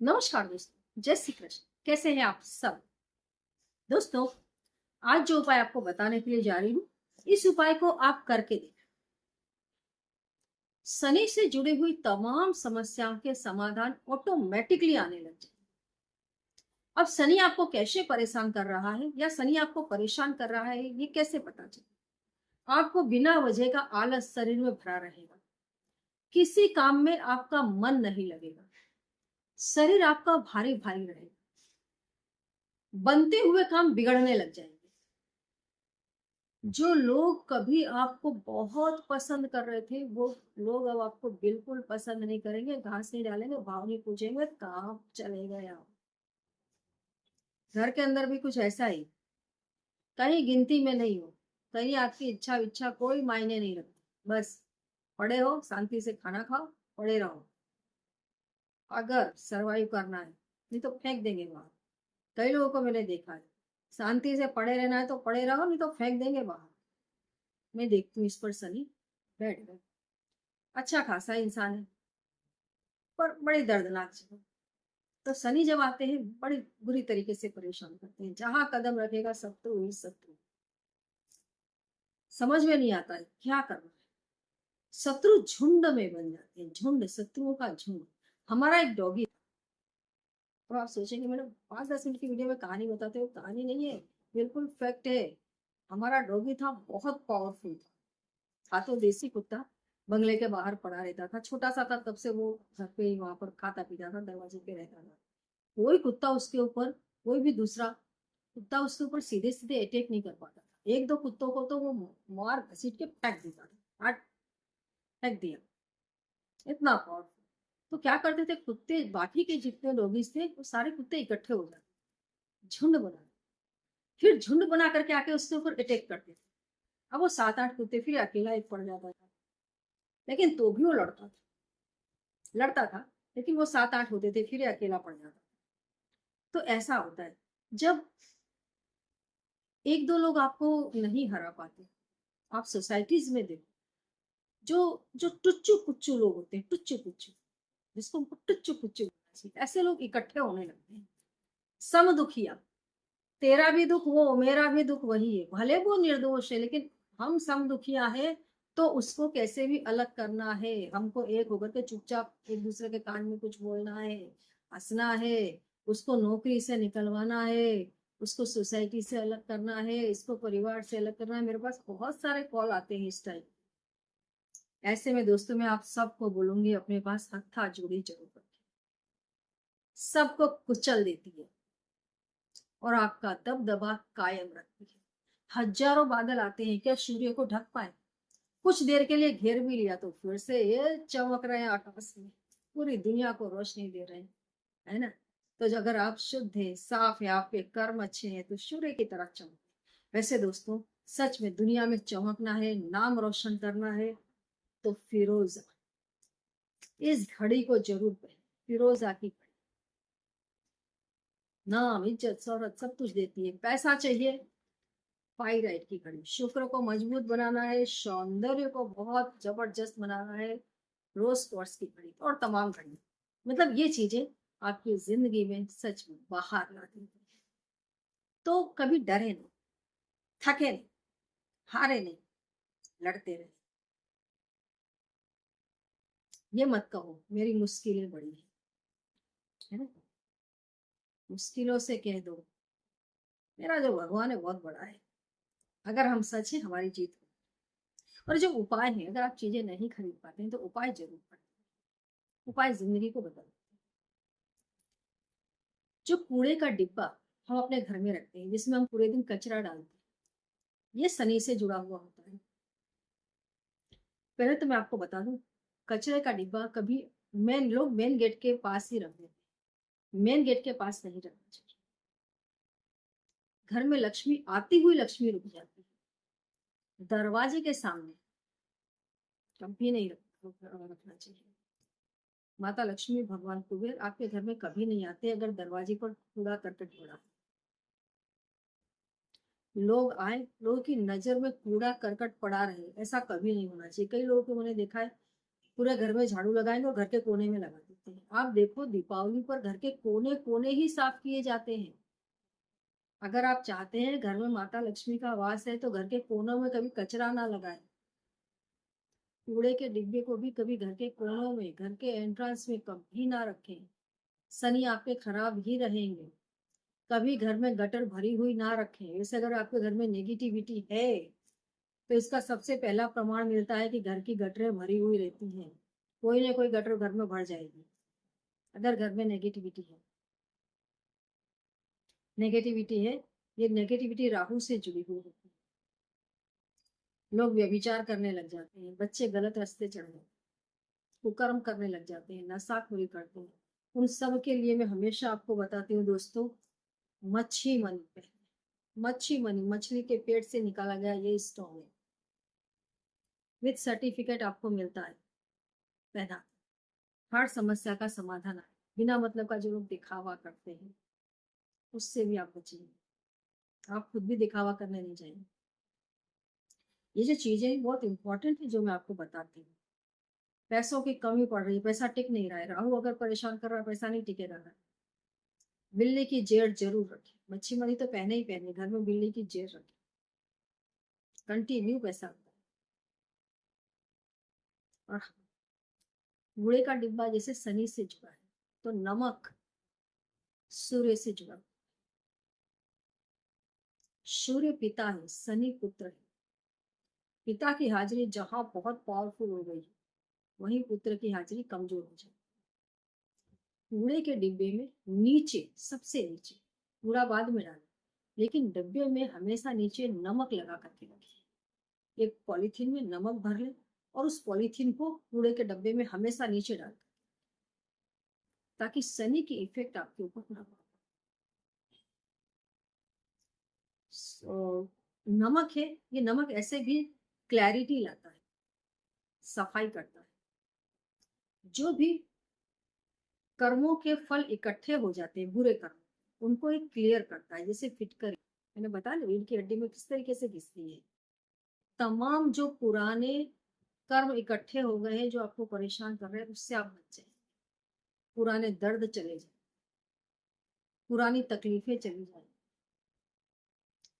नमस्कार दोस्तों, जय श्री कृष्ण। कैसे हैं आप सब दोस्तों? आज जो उपाय आपको बताने के लिए जा रही हूँ, इस उपाय को आप करके देखिए। शनि से जुड़ी हुई तमाम समस्याओं के समाधान ऑटोमेटिकली आने लग जाए। अब शनि आपको कैसे परेशान कर रहा है या शनि आपको परेशान कर रहा है, ये कैसे पता चले? आपको बिना वजह का आलस शरीर में भरा रहेगा, किसी काम में आपका मन नहीं लगेगा, शरीर आपका भारी भारी रहेगा, बनते हुए काम बिगड़ने लग जाएंगे। जो लोग कभी आपको बहुत पसंद कर रहे थे, वो लोग अब आपको बिल्कुल पसंद नहीं करेंगे, घास नहीं डालेंगे, भाव नहीं पूछेंगे, कहाँ चले गए आप। घर के अंदर भी कुछ ऐसा ही, कहीं गिनती में नहीं हो, कहीं आपकी इच्छा इच्छा कोई मायने नहीं रखती। बस पड़े हो, शांति से खाना खाओ, पड़े रहो। अगर सरवाइव करना है, नहीं तो फेंक देंगे बाहर। कई लोगों को मैंने देखा है, शांति से पड़े रहना है तो पड़े रहो, नहीं तो फेंक देंगे बाहर। मैं देखती हूँ इस पर शनि बैठ गए। अच्छा खासा इंसान है, पर बड़ी दर्दनाक जगह। तो शनि जब आते हैं, बड़ी बुरी तरीके से परेशान करते हैं। जहां कदम रखेगा शत्रु ही शत्रु। समझ में नहीं आता है क्या करना है। शत्रु झुंड में बन जाते हैं, झुंड, शत्रुओं का झुंड। हमारा एक डॉगी, तो आप सोचेंगे मैडम 5-10 मिनट की वीडियो में कहानी बताते हो। कहानी नहीं है, बिल्कुल फैक्ट है। हमारा डॉगी था, बहुत पावरफुल था तो देसी कुत्ता। बंगले के बाहर पड़ा रहता था, छोटा सा था तब से वो घर पे ही वहां पर खाता पीता था, दरवाजे पे रहता था। कोई कुत्ता उसके ऊपर, कोई भी दूसरा कुत्ता उसके ऊपर सीधे सीधे अटैक नहीं कर पाता था। एक दो कुत्तों को तो वो मार घसीट के फेंक देता था, हट, फेंक दिया। इतना पावरफुल। तो क्या करते थे कुत्ते, बाकी के जितने लोग थे वो सारे कुत्ते इकट्ठे हो जाते, झुंड बना, फिर झुंड बना करके आके उसके ऊपर अटैक करते थे। अब वो 7-8 कुत्ते, फिर अकेला एक पड़ जाता था, लेकिन तो भी वो लड़ता था, लेकिन वो 7-8 होते थे, फिर अकेला पड़ जाता। तो ऐसा होता है जब एक दो लोग आपको नहीं हरा पाते। आप सोसाइटीज में देखो, जो जो टुच्चू कुच्चू लोग होते हैं, टुच्चू कुच्चू, जिसको हमको टुच्चू कुच्चू बोलना चाहिए, ऐसे लोग इकट्ठे होने लगते हैं। सम दुखिया, तेरा भी दुख वो, मेरा भी दुख वही है, भले वो निर्दोष है, लेकिन हम सम दुखिया है। तो उसको कैसे भी अलग करना है, हमको एक होकर के चुपचाप एक दूसरे के कान में कुछ बोलना है, हंसना है, उसको नौकरी से निकलवाना है, उसको सोसाइटी से अलग करना है, इसको परिवार से अलग करना है। मेरे पास बहुत सारे कॉल आते हैं इस टाइम। ऐसे में दोस्तों, मैं आप सबको बोलूंगी, अपने पास हत्था जोड़ी जरूर रखें। सबको कुचल देती है और आपका दबदबा कायम रखती है। हजारों बादल आते हैं, क्या सूर्य को ढक पाए? कुछ देर के लिए घेर भी लिया तो फिर से ये चमक रहे हैं आकाश में, पूरी दुनिया को रोशनी दे रहे हैं, है ना? तो जो अगर आप शुद्ध है, साफ है, आपके कर्म अच्छे हैं, तो सूर्य की तरह चमक। वैसे दोस्तों, सच में दुनिया में चमकना है, नाम रोशन करना है, तो फिरोजा, इस घड़ी को जरूर पहने। फिरोजा की घड़ी नाम, इज्जत, शोहरत सब कुछ देती है। पैसा चाहिए, पाइराइट की घड़ी। शुक्र को मजबूत बनाना है, सौंदर्य को बहुत जबरदस्त बनाना है, रोज क्वार्ट्ज की घड़ी और तमाम घड़ी। मतलब ये चीजें आपकी जिंदगी में सच में बाहर ला देंगी। तो कभी डरे नहीं, थके नहीं, हारे नहीं, लड़ते रहे। ये मत कहो मेरी मुश्किलें बड़ी है ना? मुश्किलों से कह दो मेरा जो भगवान है बहुत बड़ा है। अगर हम सच है, हमारी जीत हो। और जो उपाय है, अगर आप चीजें नहीं खरीद पाते हैं तो उपाय जरूर करें। उपाय जिंदगी को बदल। जो कूड़े का डिब्बा हम अपने घर में रखते हैं, जिसमें हम पूरे दिन कचरा डालते हैं, ये शनि से जुड़ा हुआ होता है। पहले तो मैं आपको बता दूं, कचरे का डिब्बा कभी मेन गेट के पास ही रख देते हैं। मेन गेट के पास नहीं रखना चाहिए। घर में लक्ष्मी, आती हुई लक्ष्मी रुक जाती है। दरवाजे के सामने कभी नहीं रखना चाहिए। माता लक्ष्मी, भगवान कुबेर आपके घर में कभी नहीं आते अगर दरवाजे पर कूड़ा करकट पड़ा। लोग आए, लोगों की नजर में कूड़ा करकट पड़ा रहे, ऐसा कभी नहीं होना चाहिए। कई लोगों को मैंने देखा है, पूरे घर में झाड़ू लगाएंगे और घर के कोने में लगा देंगे। जाते हैं। आप देखो दीपावली पर घर के कोने कोने ही साफ किए जाते हैं। अगर आप चाहते हैं घर में माता लक्ष्मी का वास है तो घर के कोनों में कभी कचरा ना लगाएं। कूड़े के डिब्बे को भी कभी घर के कोनों में, घर के एंट्रेंस में कभी ना रखें। शनि आपके खराब ही रहेंगे। कभी घर में गटर भरी हुई ना रखें। वैसे अगर आपके घर में नेगेटिविटी है तो इसका सबसे पहला प्रमाण मिलता है कि घर की गटरें भरी हुई रहती हैं। कोई ना कोई गटर घर में भर जाएगी अगर घर में नेगेटिविटी है। नेगेटिविटी है, ये नेगेटिविटी राहु से जुड़ी हुई होती है। लोग व्यभिचार करने लग जाते हैं, बच्चे गलत रास्ते चढ़ जाते हैं, कुकर्म करने लग जाते हैं, नशाखोरी करते हैं। उन सब के लिए मैं हमेशा आपको बताती हूँ दोस्तों, मच्छी मनी पहने। मच्छी मनी मछली के पेट से निकाला गया ये स्टोन है, विद सर्टिफिकेट आपको मिलता है। पहना हर समस्या का समाधान है। बिना मतलब का जो लोग दिखावा करते हैं उससे भी आप बचिए। आप खुद भी दिखावा करने नहीं जाएंगे। ये जो चीजें बहुत इंपॉर्टेंट है जो मैं आपको बताती हूँ। पैसों की कमी पड़ रही है, पैसा टिक नहीं रहा है, राहु अगर परेशान कर रहा है पैसा नहीं टिके रहा है। बिल्ली की जेर जरूर रखें। मच्छी मरी तो पहने ही पहने, घर में बिल्ली की जेर रखें, कंटिन्यू पैसा आता है। और कूड़े का डिब्बा जैसे शनि से जुड़ा है तो नमक सूर्य से जुड़ा। सूर्य पिता है, शनि पुत्र है। पिता की हाजिरी जहां बहुत पावरफुल हो गई वहीं पुत्र की हाजिरी कमजोर हो जाए। कूड़े के डिब्बे में नीचे, सबसे नीचे, कूड़ा बाद में डालें, लेकिन डिब्बे में हमेशा नीचे नमक लगा करके रखें। एक पॉलीथीन में नमक भर लें और उस पॉलीथीन को कूड़े के डब्बे में हमेशा नीचे डाल, ताकि शनि की इफेक्ट आपके ऊपर ना पड़े। नमक है, ये नमक ऐसे भी क्लैरिटी लाता है, सफाई करता है। जो भी कर्मों के फल इकट्ठे हो जाते हैं, बुरे कर्म, उनको एक क्लियर करता है। जैसे फिटकरी मैंने बताया ना, रीढ़ की हड्डी में किस तरीके से घिसती है। तमाम जो पुराने कर्म इकट्ठे हो गए हैं जो आपको परेशान कर रहे हैं उससे आप बच जाए। पुराने दर्द चले जाए, पुरानी तकलीफें चली जाए।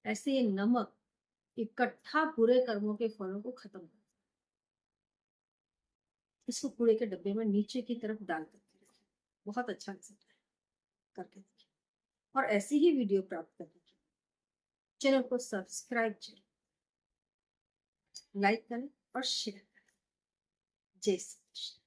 ऐसे ये नमक इकट्ठा बुरे कर्मों के फलों को खत्म कर, इसको कूड़े के डब्बे में नीचे की तरफ डाल करके रखें। बहुत अच्छा रिजल्ट है, करके देखिए। और ऐसी ही वीडियो प्राप्त करने के लिए चैनल को सब्सक्राइब करें, लाइक करें और शेयर करें। जय श्री कृष्ण।